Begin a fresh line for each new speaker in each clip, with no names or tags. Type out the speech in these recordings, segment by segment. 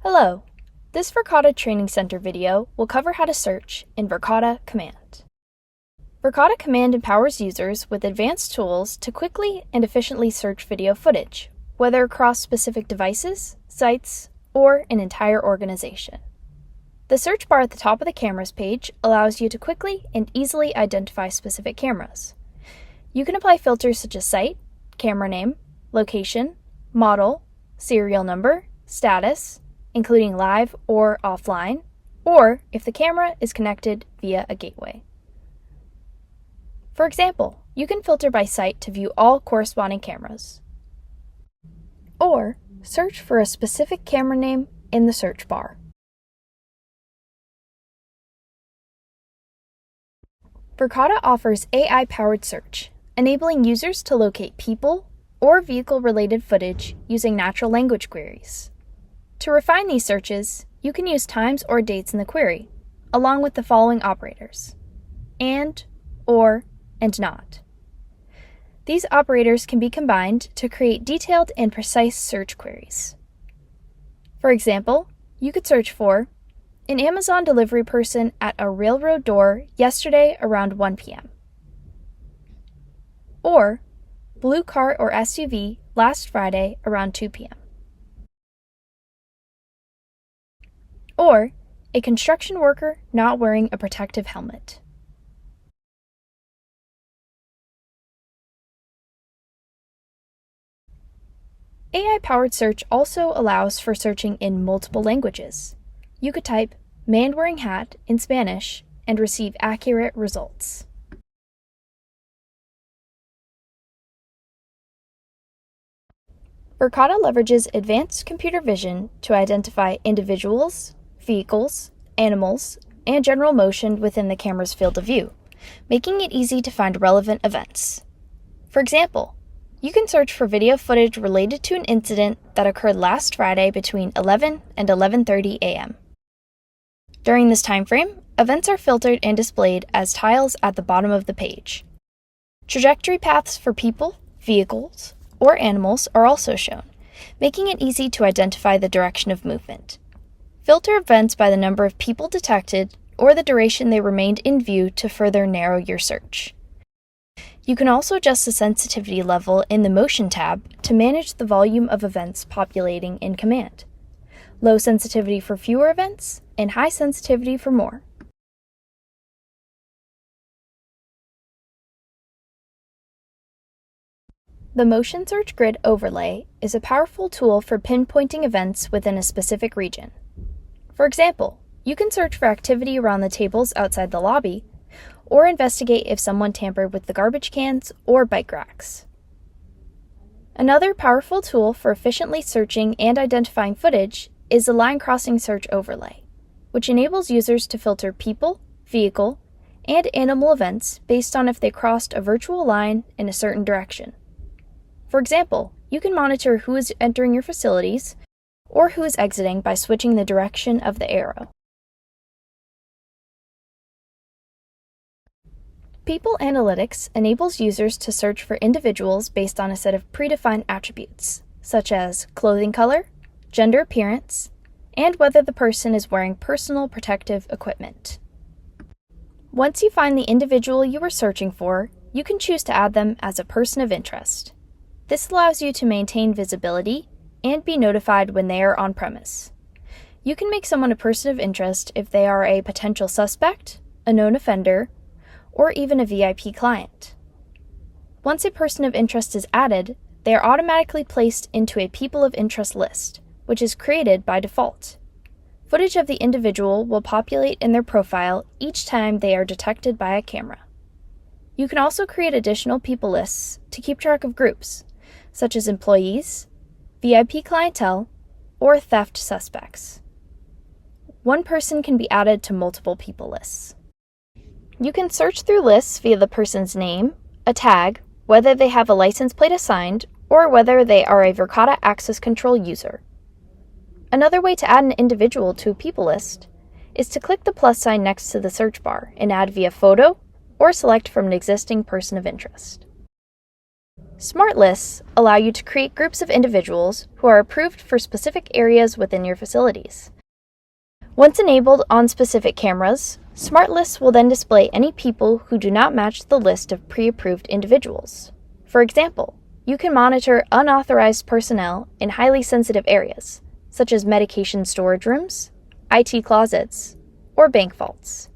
Hello! This Verkada Training Center video will cover how to search in Verkada Command. Verkada Command empowers users with advanced tools to quickly and efficiently search video footage, whether across specific devices, sites, or an entire organization. The search bar at the top of the Cameras page allows you to quickly and easily identify specific cameras. You can apply filters such as site, camera name, location, model, serial number, status, including live or offline, or if the camera is connected via a gateway. For example, you can filter by site to view all corresponding cameras, or search for a specific camera name in the search bar. Verkada offers AI-powered search, enabling users to locate people or vehicle-related footage using natural language queries. To refine these searches, you can use times or dates in the query, along with the following operators: and, or, and not. These operators can be combined to create detailed and precise search queries. For example, you could search for an Amazon delivery person at a railroad door yesterday around 1 p.m. or blue car or SUV last Friday around 2 p.m. or a construction worker not wearing a protective helmet. AI-powered search also allows for searching in multiple languages. You could type "man wearing hat" in Spanish and receive accurate results. Verkada leverages advanced computer vision to identify individuals, vehicles, animals, and general motion within the camera's field of view, making it easy to find relevant events. For example, you can search for video footage related to an incident that occurred last Friday between 11 and 11:30 a.m. During this time frame, events are filtered and displayed as tiles at the bottom of the page. Trajectory paths for people, vehicles, or animals are also shown, making it easy to identify the direction of movement. Filter events by the number of people detected or the duration they remained in view to further narrow your search. You can also adjust the sensitivity level in the Motion tab to manage the volume of events populating in Command. Low sensitivity for fewer events, and high sensitivity for more. The Motion Search Grid Overlay is a powerful tool for pinpointing events within a specific region. For example, you can search for activity around the tables outside the lobby, or investigate if someone tampered with the garbage cans or bike racks. Another powerful tool for efficiently searching and identifying footage is the Line Crossing Search Overlay, which enables users to filter people, vehicle, and animal events based on if they crossed a virtual line in a certain direction. For example, you can monitor who is entering your facilities or who is exiting by switching the direction of the arrow. People Analytics enables users to search for individuals based on a set of predefined attributes, such as clothing color, gender appearance, and whether the person is wearing personal protective equipment. Once you find the individual you were searching for, you can choose to add them as a person of interest. This allows you to maintain visibility and be notified when they are on premise. You can make someone a person of interest if they are a potential suspect, a known offender, or even a VIP client. Once a person of interest is added, they are automatically placed into a people of interest list, which is created by default. Footage of the individual will populate in their profile each time they are detected by a camera. You can also create additional people lists to keep track of groups, such as employees, VIP clientele, or theft suspects. One person can be added to multiple people lists. You can search through lists via the person's name, a tag, whether they have a license plate assigned, or whether they are a Verkada access control user. Another way to add an individual to a people list is to click the plus sign next to the search bar and add via photo or select from an existing person of interest. Smart lists allow you to create groups of individuals who are approved for specific areas within your facilities. Once enabled on specific cameras, smart lists will then display any people who do not match the list of pre-approved individuals. For example, you can monitor unauthorized personnel in highly sensitive areas, such as medication storage rooms, IT closets, or bank vaults.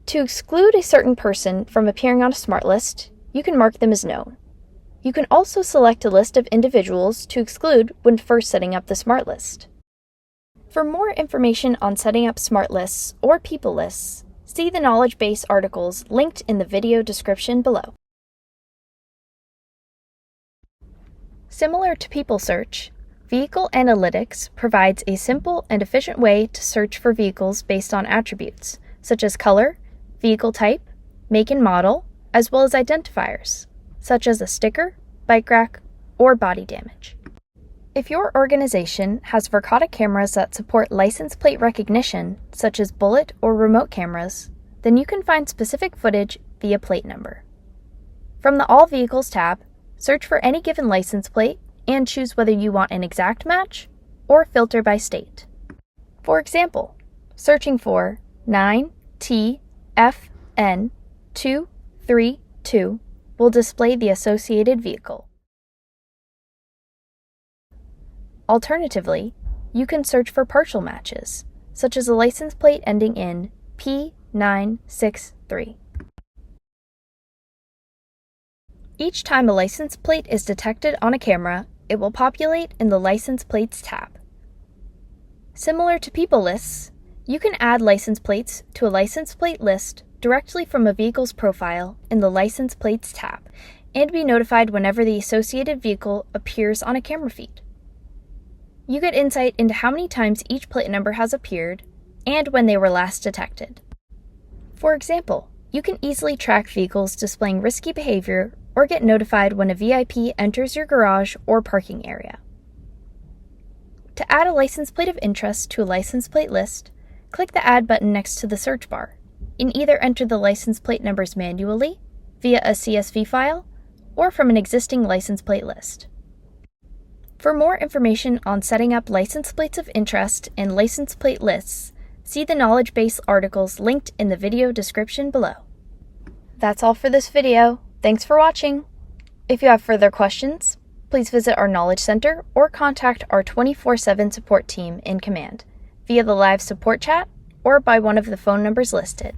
To exclude a certain person from appearing on a smart list, you can mark them as known. You can also select a list of individuals to exclude when first setting up the smart list. For more information on setting up smart lists or people lists, see the knowledge base articles linked in the video description below. Similar to People Search, Vehicle Analytics provides a simple and efficient way to search for vehicles based on attributes, such as color, vehicle type, make and model, as well as identifiers, such as a sticker, bike rack, or body damage. If your organization has Verkada cameras that support license plate recognition, such as bullet or remote cameras, then you can find specific footage via plate number. From the All Vehicles tab, search for any given license plate and choose whether you want an exact match or filter by state. For example, searching for 9TFN232 will display the associated vehicle. Alternatively, you can search for partial matches, such as a license plate ending in P963. Each time a license plate is detected on a camera, it will populate in the License Plates tab. Similar to People Lists, you can add license plates to a license plate list directly from a vehicle's profile in the License Plates tab and be notified whenever the associated vehicle appears on a camera feed. You get insight into how many times each plate number has appeared and when they were last detected. For example, you can easily track vehicles displaying risky behavior or get notified when a VIP enters your garage or parking area. To add a license plate of interest to a license plate list, click the Add button next to the search bar and either enter the license plate numbers manually, via a CSV file, or from an existing license plate list. For more information on setting up license plates of interest and license plate lists, see the knowledge base articles linked in the video description below. That's all for this video. Thanks for watching. If you have further questions, please visit our Knowledge Center or contact our 24/7 support team in command via the live support chat or by one of the phone numbers listed.